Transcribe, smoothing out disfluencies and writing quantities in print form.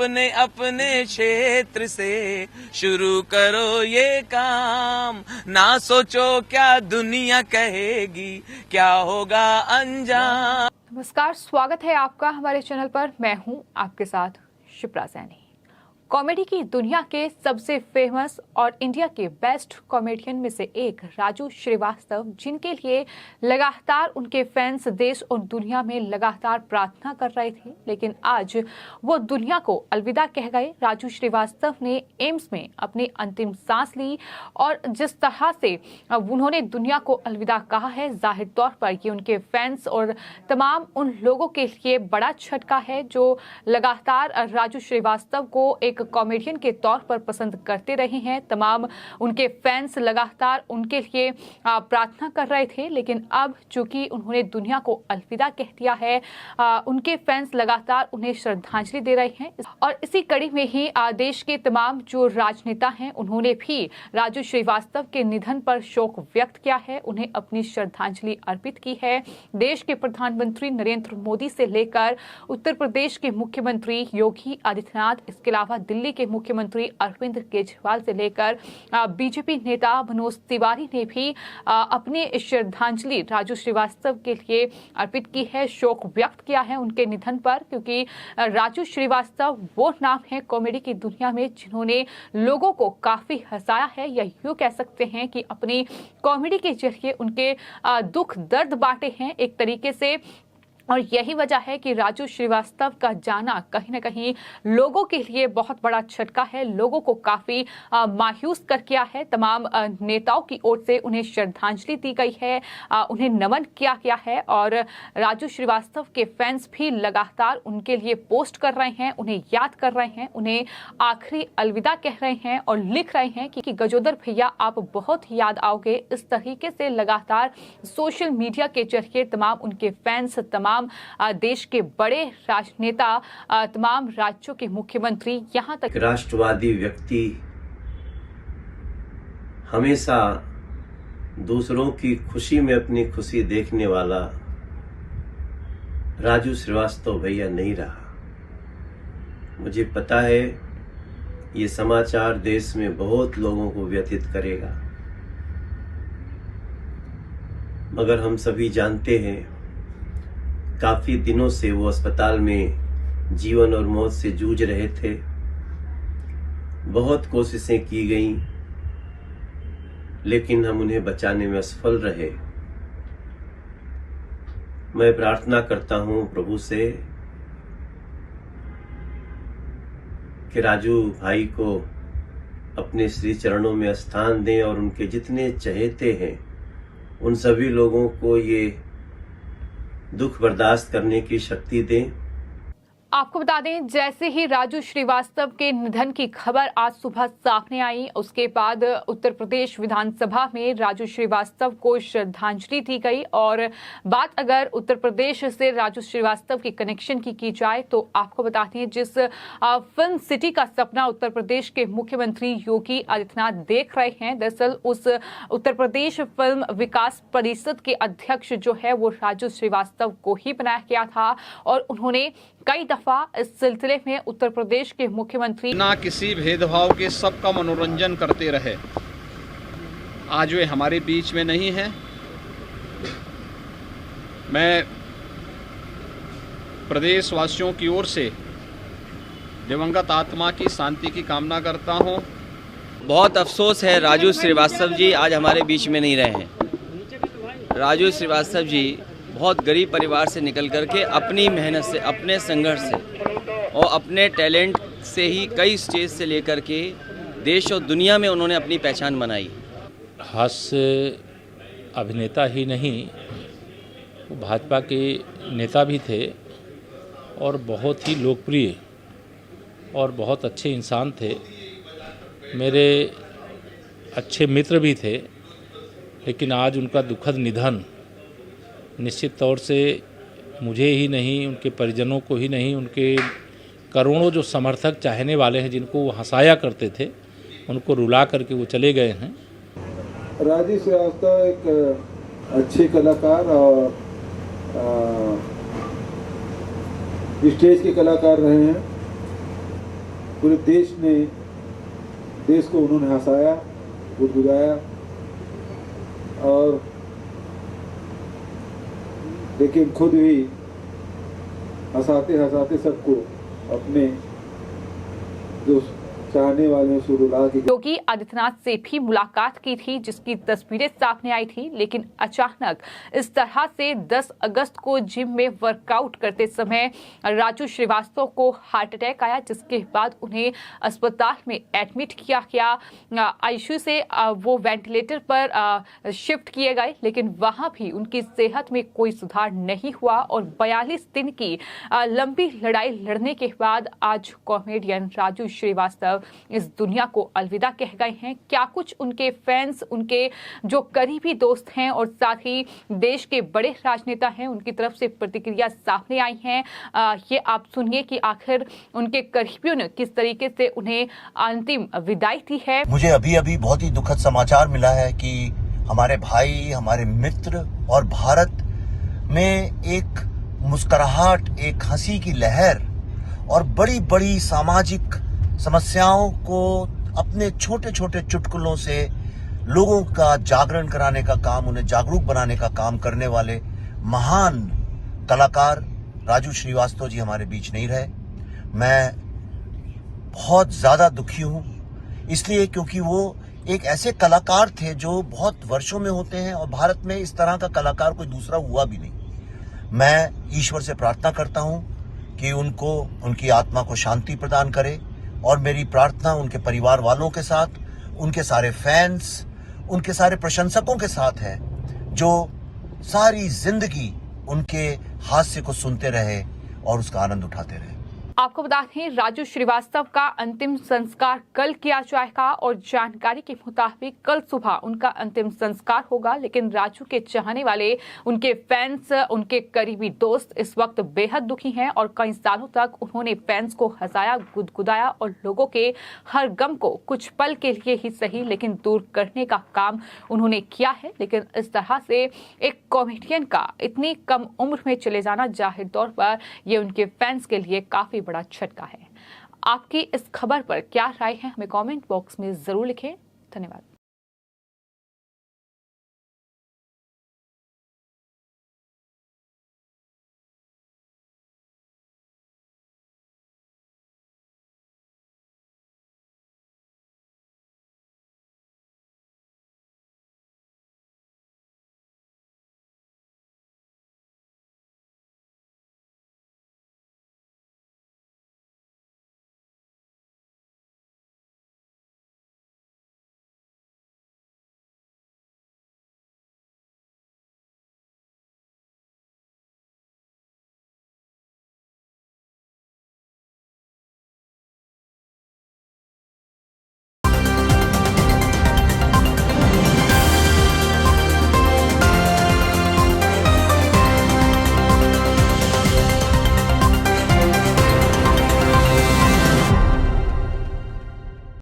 अपने अपने क्षेत्र से शुरू करो ये काम, ना सोचो क्या दुनिया कहेगी, क्या होगा अंजाम। नमस्कार, स्वागत है आपका हमारे चैनल पर। मैं हूं आपके साथ शिप्रा सैनी। कॉमेडी की दुनिया के सबसे फेमस और इंडिया के बेस्ट कॉमेडियन में से एक राजू श्रीवास्तव, जिनके लिए लगातार उनके फैंस देश और दुनिया में लगातार प्रार्थना कर रहे थे, लेकिन आज वो दुनिया को अलविदा कह गए। राजू श्रीवास्तव ने एम्स में अपनी अंतिम सांस ली और जिस तरह से उन्होंने दुनिया को अलविदा कहा है, जाहिर तौर पर ये उनके फैंस और तमाम उन लोगों के लिए बड़ा झटका है जो लगातार राजू श्रीवास्तव को एक कॉमेडियन के तौर पर पसंद करते रहे हैं। तमाम उनके फैंस लगातार उनके लिए प्रार्थना कर रहे थे, लेकिन अब चूंकि उन्होंने दुनिया को अलविदा कह दिया है, उनके फैंस लगातार उन्हें श्रद्धांजलि दे रहे हैं। और इसी कड़ी में ही देश के तमाम जो राजनेता हैं, उन्होंने भी राजू श्रीवास्तव के निधन पर शोक व्यक्त किया है, उन्हें अपनी श्रद्धांजलि अर्पित की है। देश के प्रधानमंत्री नरेंद्र मोदी से लेकर उत्तर प्रदेश के मुख्यमंत्री योगी आदित्यनाथ, इसके अलावा दिल्ली के मुख्यमंत्री अरविंद केजरीवाल से लेकर बीजेपी नेता मनोज तिवारी ने भी अपनी श्रद्धांजलि राजू श्रीवास्तव के लिए अर्पित की है, शोक व्यक्त किया है उनके निधन पर। क्योंकि राजू श्रीवास्तव वो नाम है कॉमेडी की दुनिया में जिन्होंने लोगों को काफी हंसाया है, या यूं कह सकते हैं कि अपनी कॉमेडी के जरिए उनके दुख दर्द बांटे हैं एक तरीके से। और यही वजह है कि राजू श्रीवास्तव का जाना कहीं ना कहीं लोगों के लिए बहुत बड़ा झटका है, लोगों को काफी मायूस कर किया है। तमाम नेताओं की ओर से उन्हें श्रद्धांजलि दी गई है, उन्हें नमन किया गया है और राजू श्रीवास्तव के फैंस भी लगातार उनके लिए पोस्ट कर रहे हैं, उन्हें याद कर रहे हैं, उन्हें आखिरी अलविदा कह रहे हैं और लिख रहे हैं कि गजोदर भैया आप बहुत याद आओगे। इस तरीके से लगातार सोशल मीडिया के जरिए तमाम उनके फैंस, तमाम देश के बड़े राजनेता, तमाम राज्यों के मुख्यमंत्री, यहाँ तक राष्ट्रवादी व्यक्ति, हमेशा दूसरों की खुशी में अपनी खुशी देखने वाला राजू श्रीवास्तव भैया नहीं रहा। मुझे पता है ये समाचार देश में बहुत लोगों को व्यथित करेगा, मगर हम सभी जानते हैं काफी दिनों से वो अस्पताल में जीवन और मौत से जूझ रहे थे। बहुत कोशिशें की गईं, लेकिन हम उन्हें बचाने में असफल रहे। मैं प्रार्थना करता हूं प्रभु से कि राजू भाई को अपने श्री चरणों में स्थान दें और उनके जितने चहेते हैं उन सभी लोगों को ये दुख बर्दाश्त करने की शक्ति दें। आपको बता दें, जैसे ही राजू श्रीवास्तव के निधन की खबर आज सुबह सामने आई, उसके बाद उत्तर प्रदेश विधानसभा में राजू श्रीवास्तव को श्रद्धांजलि दी गई। और बात अगर उत्तर प्रदेश से राजू श्रीवास्तव के कनेक्शन की जाए तो आपको बताते हैं, जिस फिल्म सिटी का सपना उत्तर प्रदेश के मुख्यमंत्री योगी आदित्यनाथ देख रहे हैं, दरअसल उस उत्तर प्रदेश फिल्म विकास परिषद के अध्यक्ष जो है वो राजू श्रीवास्तव को ही बनाया गया था। और उन्होंने कई दफा इस सिलसिले में उत्तर प्रदेश के मुख्यमंत्री ना किसी भेदभाव के सबका मनोरंजन करते रहे। आज वे हमारे बीच में नहीं है। मैं प्रदेशवासियों की ओर से दिवंगत आत्मा की शांति की कामना करता हूं। बहुत अफसोस है राजू श्रीवास्तव जी आज हमारे बीच में नहीं रहे हैं। राजू श्रीवास्तव जी बहुत गरीब परिवार से निकल करके अपनी मेहनत से, अपने संघर्ष से और अपने टैलेंट से ही कई स्टेज से लेकर के देश और दुनिया में उन्होंने अपनी पहचान बनाई। हास्य अभिनेता ही नहीं, वो भाजपा के नेता भी थे और बहुत ही लोकप्रिय और बहुत अच्छे इंसान थे। मेरे अच्छे मित्र भी थे, लेकिन आज उनका दुखद निधन निश्चित तौर से मुझे ही नहीं, उनके परिजनों को ही नहीं, उनके करोड़ों जो समर्थक चाहने वाले हैं जिनको वो हंसाया करते थे, उनको रुला करके वो चले गए हैं। राजू श्रीवास्तव एक अच्छे कलाकार और स्टेज के कलाकार रहे हैं। पूरे देश को उन्होंने हंसाया, गुदगुदाया और लेकिन खुद भी हंसाते हंसाते सबको अपने जो चाहने वाले हैं सुरुला की योगी आदित्यनाथ से भी मुलाकात की थी, जिसकी तस्वीरें सामने आई थी। लेकिन अचानक इस तरह से 10 अगस्त को जिम में वर्कआउट करते समय राजू श्रीवास्तव को हार्ट अटैक आया, जिसके बाद उन्हें अस्पताल में एडमिट किया गया। आईसीयू से वो वेंटिलेटर पर शिफ्ट किए गए, लेकिन वहां भी उनकी सेहत में कोई सुधार नहीं हुआ और 42 दिन की लंबी लड़ाई लड़ने के बाद आज कॉमेडियन राजू श्रीवास्तव इस दुनिया को अलविदा कह गए हैं। क्या कुछ उनके फैंस, उनके जो करीबी दोस्त हैं और साथ ही देश के बड़े राजनेता हैं, उनकी तरफ से प्रतिक्रिया सामने आई हैं, ये आप सुनिए कि आखिर उनके करीबियों ने किस तरीके से उन्हें अंतिम विदाई दी है। मुझे अभी बहुत ही दुखद समाचार मिला है कि हमारे भाई, हमारे मित्र और भारत में एक मुस्कुराहट, एक हंसी की लहर और बड़ी बड़ी सामाजिक समस्याओं को अपने छोटे छोटे चुटकुलों से लोगों का जागरण कराने का काम, उन्हें जागरूक बनाने का काम करने वाले महान कलाकार राजू श्रीवास्तव जी हमारे बीच नहीं रहे। मैं बहुत ज्यादा दुखी हूं, इसलिए क्योंकि वो एक ऐसे कलाकार थे जो बहुत वर्षों में होते हैं और भारत में इस तरह का कलाकार कोई दूसरा हुआ भी नहीं। मैं ईश्वर से प्रार्थना करता हूं कि उनको, उनकी आत्मा को शांति प्रदान करे और मेरी प्रार्थना उनके परिवार वालों के साथ, उनके सारे फैंस, उनके सारे प्रशंसकों के साथ है जो सारी जिंदगी उनके हास्य को सुनते रहे और उसका आनंद उठाते रहे। आपको बता दें, राजू श्रीवास्तव का अंतिम संस्कार कल किया जाएगा और जानकारी के मुताबिक कल सुबह उनका अंतिम संस्कार होगा। लेकिन राजू के चाहने वाले, उनके फैंस, उनके करीबी दोस्त इस वक्त बेहद दुखी हैं और कई सालों तक उन्होंने फैंस को हंसाया, गुदगुदाया और लोगों के हर गम को कुछ पल के लिए ही सही लेकिन दूर करने का काम उन्होंने किया है। लेकिन इस तरह से एक कॉमेडियन का इतनी कम उम्र में चले जाना जाहिर तौर पर ये उनके फैंस के लिए काफी बड़ा झटका है। आपकी इस खबर पर क्या राय है, हमें कमेंट बॉक्स में जरूर लिखें। धन्यवाद।